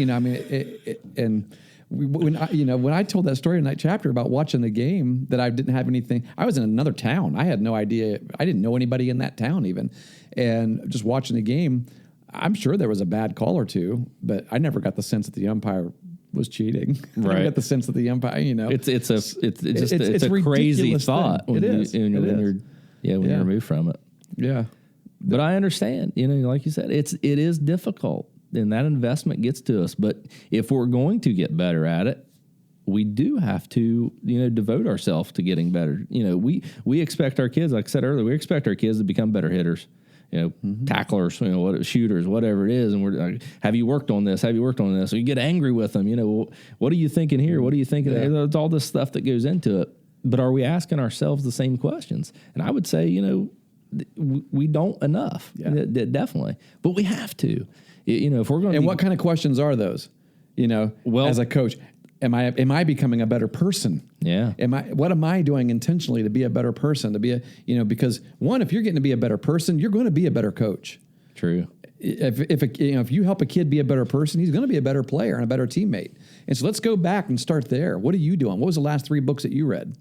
When I told that story in that chapter about watching the game, that I didn't have anything. I was in another town. I had no idea. I didn't know anybody in that town even, and just watching the game. I'm sure there was a bad call or two, but I never got the sense that the umpire was cheating. I never Right. got the sense that the umpire, It's a a crazy ridiculous thought thing. when It is. when It you're is. when Yeah. you're removed from it. Yeah. But I understand, like you said, it is difficult, and that investment gets to us. But if we're going to get better at it, we do have to, devote ourselves to getting better. We expect our kids, like I said earlier, we expect our kids to become better hitters, tacklers, shooters, whatever it is. And we're like, have you worked on this? Have you worked on this? So you get angry with them. What are you thinking here? What are you thinking there? There's all this stuff that goes into it. But are we asking ourselves the same questions? And I would say, we don't enough. Yeah. Definitely. But we have to. If we're going to. And what kind of questions are those? Well, as a coach, am I becoming a better person? Yeah. What am I doing intentionally to be a better person? To be because one, if you're getting to be a better person, you're going to be a better coach. True. If you help a kid be a better person, he's going to be a better player and a better teammate. And so let's go back and start there. What are you doing? What was the last 3 books that you read?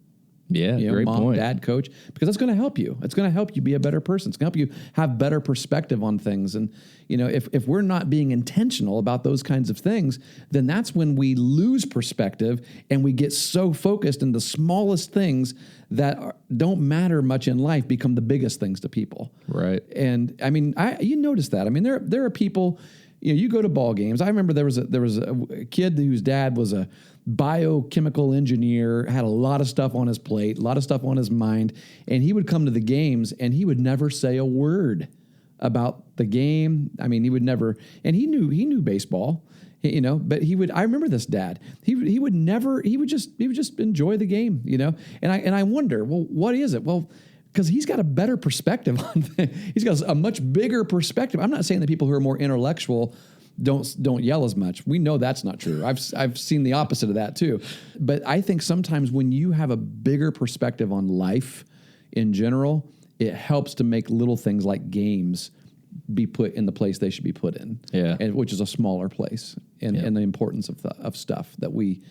Yeah, great Mom, point. dad, coach, because that's going to help you. It's going to help you be a better person. It's going to help you have better perspective on things. And, if we're not being intentional about those kinds of things, then that's when we lose perspective and we get so focused in the smallest things that don't matter much in life become the biggest things to people. Right. And I mean, you notice that. I mean, there are people, you go to ball games. I remember there was a kid whose dad was a biochemical engineer, had a lot of stuff on his plate, a lot of stuff on his mind, and he would come to the games and he would never say a word about the game. I mean, he would never, and he knew baseball, but he would. I remember this dad. He would just enjoy the game, And I wonder, well, what is it? Well, because he's got a better perspective on things. He's got a much bigger perspective. I'm not saying that people who are more intellectual don't yell as much. We know that's not true. I've seen the opposite of that too. But I think sometimes when you have a bigger perspective on life in general, it helps to make little things like games be put in the place they should be put in. Yeah. And which is a smaller place, and the importance of stuff that we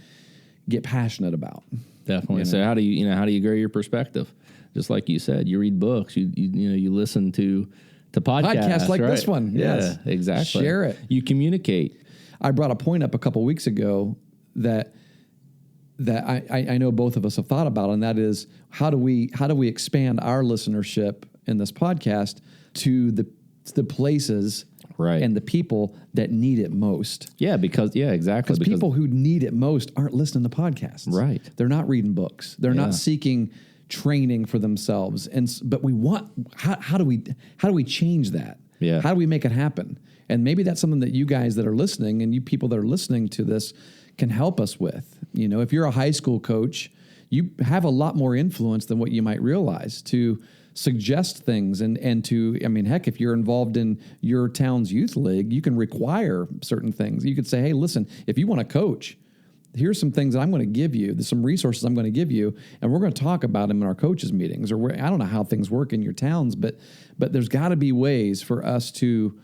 get passionate about. Definitely. So how do you grow your perspective? Just like you said, you read books, you listen to podcasts like right? this one. Yes. Yeah, exactly. Share it. You communicate. I brought a point up a couple weeks ago that I know both of us have thought about, and that is how do we expand our listenership in this podcast to the places Right. and the people that need it most. Yeah, exactly. Because people who need it most aren't listening to podcasts. Right. They're not reading books. They're not seeking training for themselves. But we want, how do we change that? Yeah. How do we make it happen? And maybe that's something that you guys that are listening and you people that are listening to this can help us with. If you're a high school coach, you have a lot more influence than what you might realize to suggest things and to, heck, if you're involved in your town's youth league, you can require certain things. You could say, hey, listen, if you want to coach, here's some things that I'm going to give you. There's some resources I'm going to give you, and we're going to talk about them in our coaches meetings. Or I don't know how things work in your towns, but there's got to be ways for us to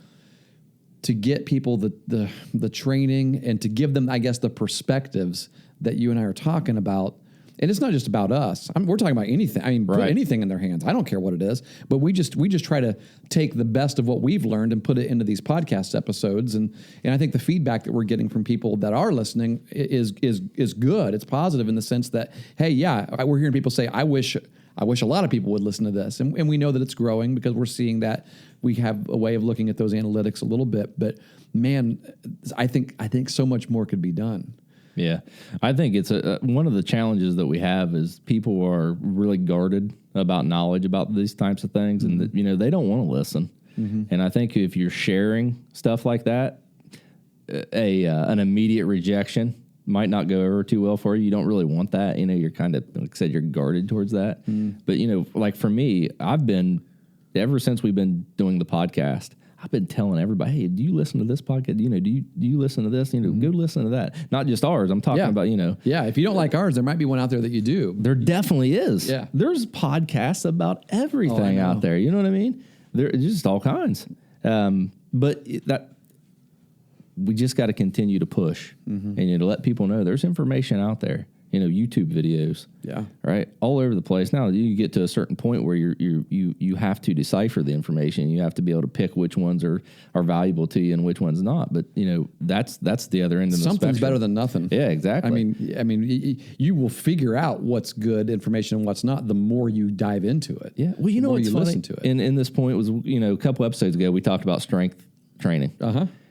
to get people the training and to give them, I guess, the perspectives that you and I are talking about. And it's not just about us. We're talking about anything. I mean, put anything in their hands. I don't care what it is. But we just try to take the best of what we've learned and put it into these podcast episodes. And I think the feedback that we're getting from people that are listening is good. It's positive in the sense that, hey, yeah, we're hearing people say, I wish a lot of people would listen to this. And we know that it's growing because we're seeing that we have a way of looking at those analytics a little bit. But man, I think so much more could be done. Yeah, I think it's one of the challenges that we have is people are really guarded about knowledge about these types of things, and they don't want to listen. And I think if you're sharing stuff like that, an immediate rejection might not go over too well for you. You don't really want that. You're kind of, like I said, you're guarded towards that. But like for me, I've been, ever since we've been doing the podcast, I've been telling everybody, hey, do you listen to this podcast? Do you listen to this? Go listen to that. Not just ours. I'm talking about, Yeah, if you don't like ours, there might be one out there that you do. There definitely is. Yeah. There's podcasts about everything out there. You know what I mean? There's just all kinds. But we just got to continue to push and to let people know there's information out there. YouTube videos, right, all over the place. Now you get to a certain point where you have to decipher the information. You have to be able to pick which ones are valuable to you and which ones not. But that's the other end of the spectrum. Something's better than nothing. Yeah, exactly. I mean, you will figure out what's good information and what's not the more you dive into it. Yeah. Well, what's funny? Listen to it. In this point was a couple episodes ago we talked about strength training.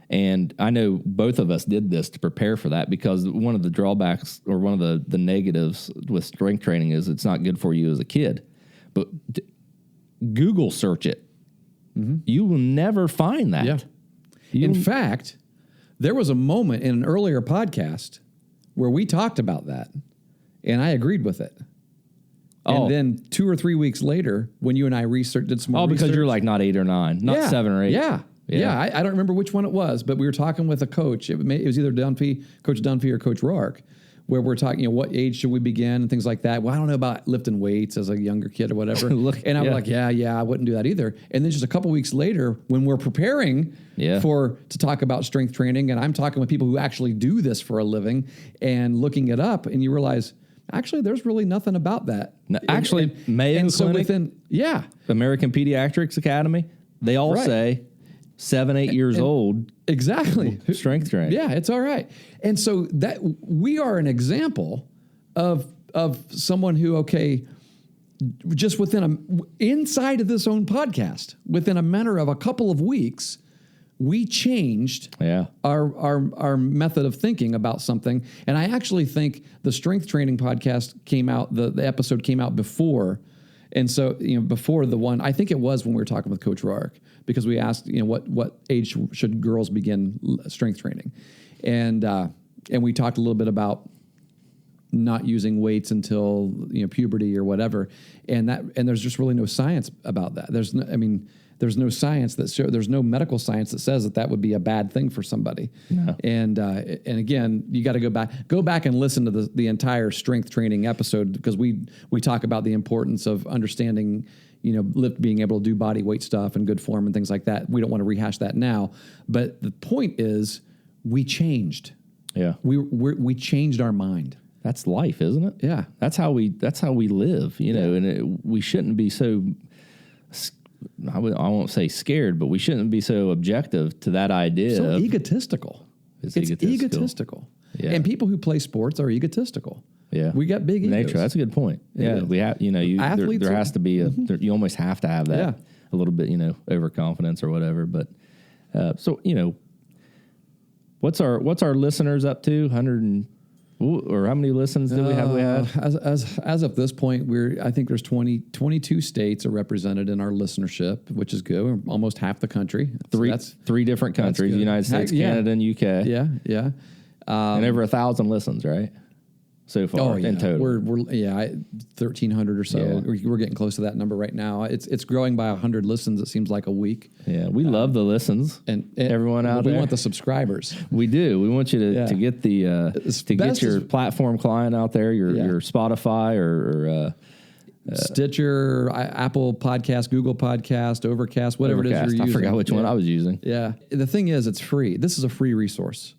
And I know both of us did this to prepare for that because one of the drawbacks or one of the negatives with strength training is it's not good for you as a kid. But Google search it. You will never find that. Yeah. In fact, there was a moment in an earlier podcast where we talked about that, and I agreed with it. And then 2 or 3 weeks later, when you and I did some more research. Because you're like not 8 or 9, not 7 or 8. Yeah, I don't remember which one it was, but we were talking with a coach. It was either Coach Dunphy or Coach Rourke, where we're talking, what age should we begin and things like that. Well, I don't know about lifting weights as a younger kid or whatever. And I was like, yeah, I wouldn't do that either. And then just a couple weeks later, when we're preparing to talk about strength training, and I'm talking with people who actually do this for a living and looking it up, and you realize, actually, there's really nothing about that. No, actually, Mayo Clinic, American Pediatrics Academy, they all say 7, 8 years old. Exactly. Strength training. Yeah, it's all right. And so that we are an example of someone who, just inside of this own podcast, within a matter of a couple of weeks, we changed our method of thinking about something. And I actually think the strength training podcast came out, the episode came out before. And so, before the one, I think it was when we were talking with Coach Rourke, because we asked, what age should girls begin strength training? And we talked a little bit about not using weights until, puberty or whatever. And there's just really no science about that. There's no science there's no medical science that says that would be a bad thing for somebody. No. And again, you got to go back and listen to the entire strength training episode, because we talk about the importance of understanding, being able to do body weight stuff and good form and things like that. We don't want to rehash that now, but the point is we changed. Yeah. We changed our mind. That's life, isn't it? Yeah. That's how we live, and we shouldn't be so, I won't say scared, but we shouldn't be so objective to that idea. So egotistical. It's egotistical. Yeah. And people who play sports are egotistical. Yeah. We got big egos. Nature. That's a good point. Yeah. We have, there has to be you almost have to have that a little bit, overconfidence or whatever. But, what's our listeners up to? 100 or how many listens did we have? As of this point, I think there's 22 states are represented in our listenership, which is good. We're almost half the country. Three different countries: United States, Canada, and UK. Yeah. And over 1,000 listens, right? So far in total. We're 1,300 or so. Yeah. We're getting close to that number right now. It's growing by 100 listens. It seems like a week. Yeah, we love the listens, and everyone out there. We want the subscribers. We do. We want you to get get your platform client out there, your Spotify or Stitcher, Apple Podcast, Google Podcast, Overcast, whatever it is you're using. I forgot which one I was using. Yeah. The thing is, it's free. This is a free resource.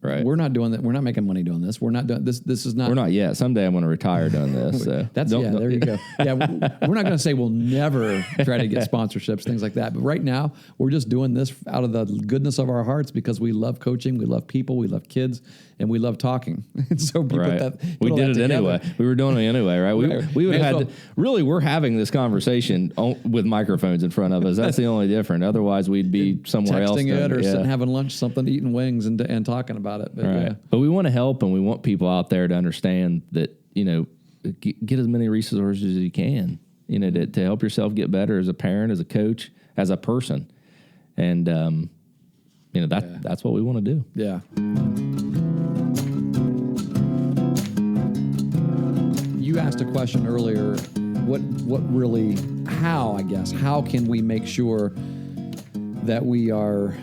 Right. We're not doing that. We're not making money doing this. We're not doing this. This is not. We're not yet. Someday I'm going to retire doing this. So There you go. Yeah, we're not going to say we'll never try to get sponsorships, things like that. But right now, we're just doing this out of the goodness of our hearts because we love coaching, we love people, we love kids, and we love talking. And so we right. We did it anyway. We were doing it anyway, right? We would have had really. We're having this conversation with microphones in front of us. That's the only difference. Otherwise, we'd be somewhere else. Texting it or sitting having lunch, something, eating wings, and talking about it. But, right. But we want to help, and we want people out there to understand that, get as many resources as you can, to help yourself get better as a parent, as a coach, as a person. And, that's what we want to do. Yeah. You asked a question earlier, how can we make sure that we are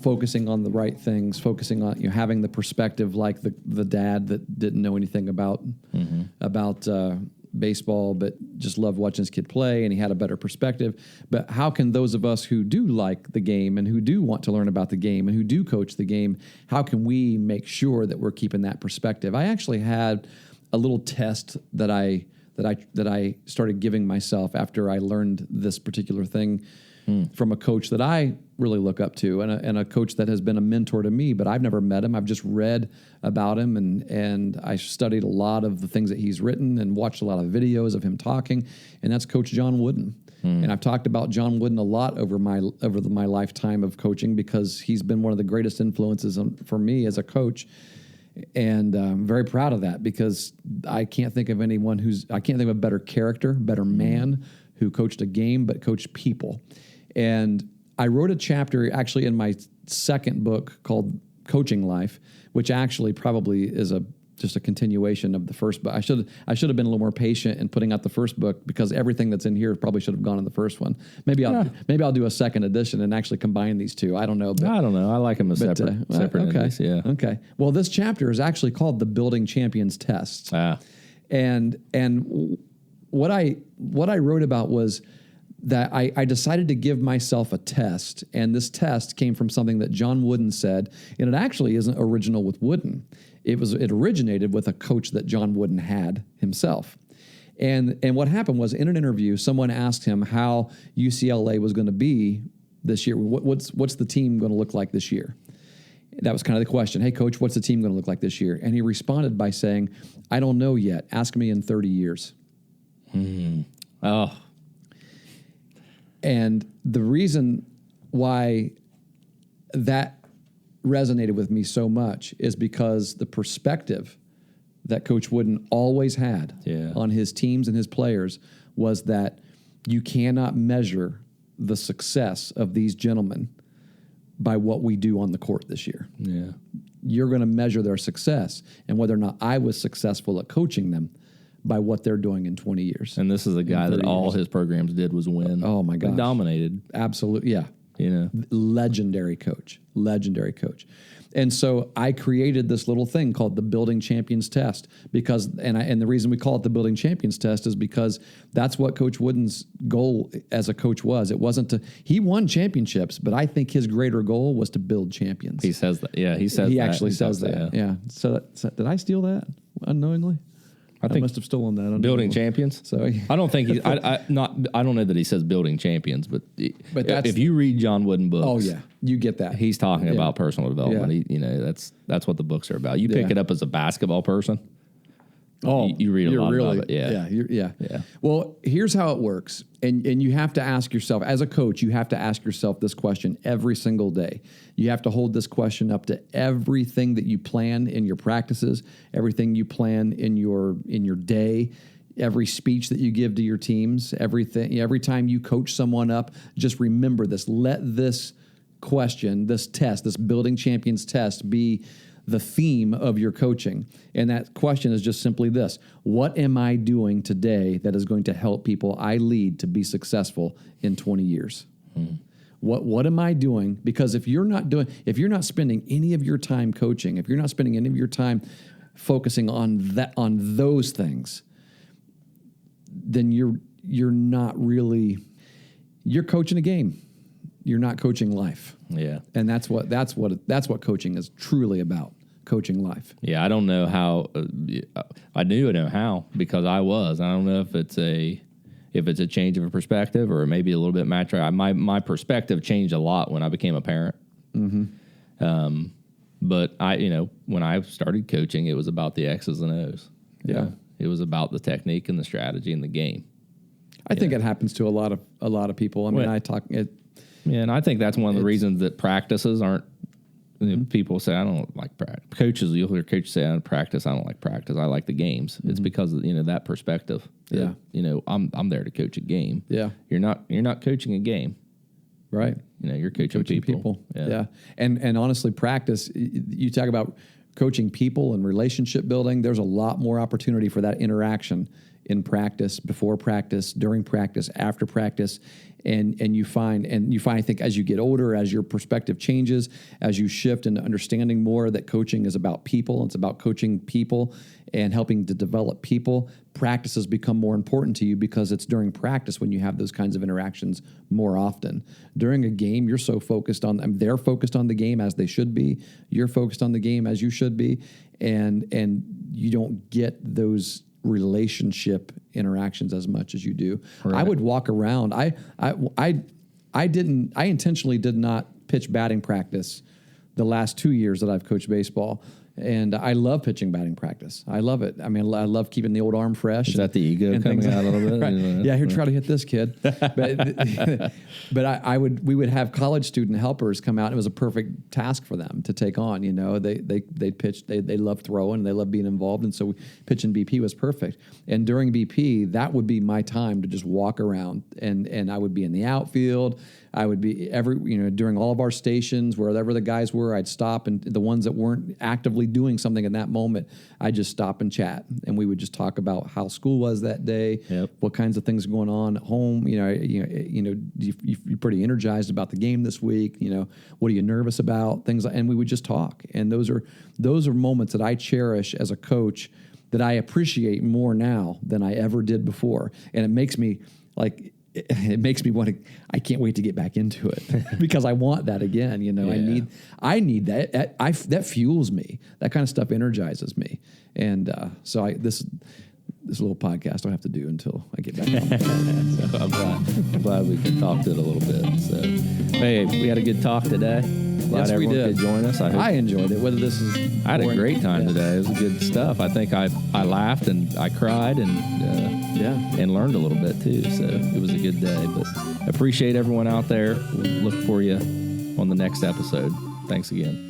focusing on the right things, focusing on having the perspective like the dad that didn't know anything about baseball, but just loved watching his kid play, and he had a better perspective. But how can those of us who do like the game and who do want to learn about the game and who do coach the game, how can we make sure that we're keeping that perspective? I actually had a little test that I started giving myself after I learned this particular thing from a coach that I really look up to, and a coach that has been a mentor to me, but I've never met him. I've just read about him, and I studied a lot of the things that he's written and watched a lot of videos of him talking, and that's Coach John Wooden. And I've talked about John Wooden a lot over my lifetime of coaching because he's been one of the greatest influences for me as a coach. And I'm very proud of that because I can't think of a better character, better man who coached a game, but coached people. And I wrote a chapter actually in my second book called Coaching Life, which actually probably is just a continuation of the first book. I should have been a little more patient in putting out the first book because everything that's in here probably should have gone in the first one. Maybe I'll do a second edition and actually combine these two. I don't know. But, I don't know. I like them as separate. Okay. Entities, yeah. Okay. Well, this chapter is actually called the Building Champions Test. And what I wrote about was that I decided to give myself a test, and this test came from something that John Wooden said, and it actually isn't original with Wooden. It originated with a coach that John Wooden had himself. And what happened was in an interview, someone asked him how UCLA was going to be this year. What's the team going to look like this year? That was kind of the question. Hey, coach, what's the team going to look like this year? And he responded by saying, I don't know yet. Ask me in 30 years. Oh. And the reason why that resonated with me so much is because the perspective that Coach Wooden always had on his teams and his players was that you cannot measure the success of these gentlemen by what we do on the court this year. Yeah. You're going to measure their success and whether or not I was successful at coaching them by what they're doing in 20 years. And this is a guy that all his programs did was win. Oh, my gosh. Dominated. Absolutely, yeah. Legendary coach. And so I created this little thing called the Building Champions Test because, and the reason we call it the Building Champions Test is because that's what Coach Wooden's goal as a coach was. It wasn't he won championships, but I think his greater goal was to build champions. He says that. Yeah, he actually says that. Yeah. So did I steal that unknowingly? I must have stolen that. Building champions. So I don't think he's. I don't know that he says building champions, but if you read John Wooden books, oh yeah, you get that. He's talking about personal development. Yeah. That's what the books are about. You pick it up as a basketball person. Oh, you read a lot about it. Yeah. Well, here's how it works. And you have to ask yourself, as a coach, you have to ask yourself this question every single day. You have to hold this question up to everything that you plan in your practices, everything you plan in your day, every speech that you give to your teams, everything. Every time you coach someone up, just remember this. Let this question, this test, this Building Champions Test be the theme of your coaching. And that question is just simply this: what am I doing today that is going to help people I lead to be successful in 20 years? What am I doing? Because if you're not spending any of your time coaching, if you're not spending any of your time focusing on those things, then you're not really, you're coaching a game. You're not coaching life. Yeah. And that's what coaching is truly about. Coaching life. Yeah, I don't know how. I do know how because I was. I don't know if it's a change of a perspective or maybe a little bit mature. My perspective changed a lot when I became a parent. Mm-hmm. But when I started coaching, it was about the X's and O's. Yeah, it was about the technique and the strategy and the game. I think it happens to a lot of people. I mean, Yeah, and I think that's one of the reasons that practices aren't. People say, I don't like practice. Coaches, you'll hear coaches say, I don't practice. I don't like practice. I like the games. Mm-hmm. It's because of, that perspective. Yeah. That, I'm there to coach a game. Yeah. You're not coaching a game. Right. You're coaching people. Yeah. And honestly, practice, you talk about coaching people and relationship building. There's a lot more opportunity for that interaction in practice, before practice, during practice, after practice. And you find, I think, as you get older, as your perspective changes, as you shift into understanding more that coaching is about people, it's about coaching people and helping to develop people, practices become more important to you because it's during practice when you have those kinds of interactions more often. During a game, you're so focused on them. They're focused on the game as they should be. You're focused on the game as you should be. And you don't get those relationship interactions as much as you do. Right. I would walk around. I intentionally did not pitch batting practice the last 2 years that I've coached baseball. And I love pitching batting practice. I love it. I mean, I love keeping the old arm fresh. Is that the ego coming out a little bit? Right. Yeah, here, try to hit this kid. But we would have college student helpers come out. It was a perfect task for them to take on. They pitch. They love throwing. They love being involved. And so pitching BP was perfect. And during BP, that would be my time to just walk around. And I would be in the outfield. I would be during all of our stations, wherever the guys were, I'd stop, and the ones that weren't actively doing something in that moment, I'd just stop and chat, and we would just talk about how school was that day, what kinds of things are going on at home. You're pretty energized about the game this week. What are you nervous about? Things, and we would just talk. And those are moments that I cherish as a coach that I appreciate more now than I ever did before, and it makes me want to. I can't wait to get back into it because I want that again. Yeah. I need that. That fuels me. That kind of stuff energizes me. And this little podcast I'll have to do until I get back on. So I'm glad we could talk to it a little bit. So, hey, we had a good talk today. Glad everyone could join us. I enjoyed it. I had a great time today. It was good stuff. I think I laughed and I cried and learned a little bit too. So it was a good day. But appreciate everyone out there. We'll look for you on the next episode. Thanks again.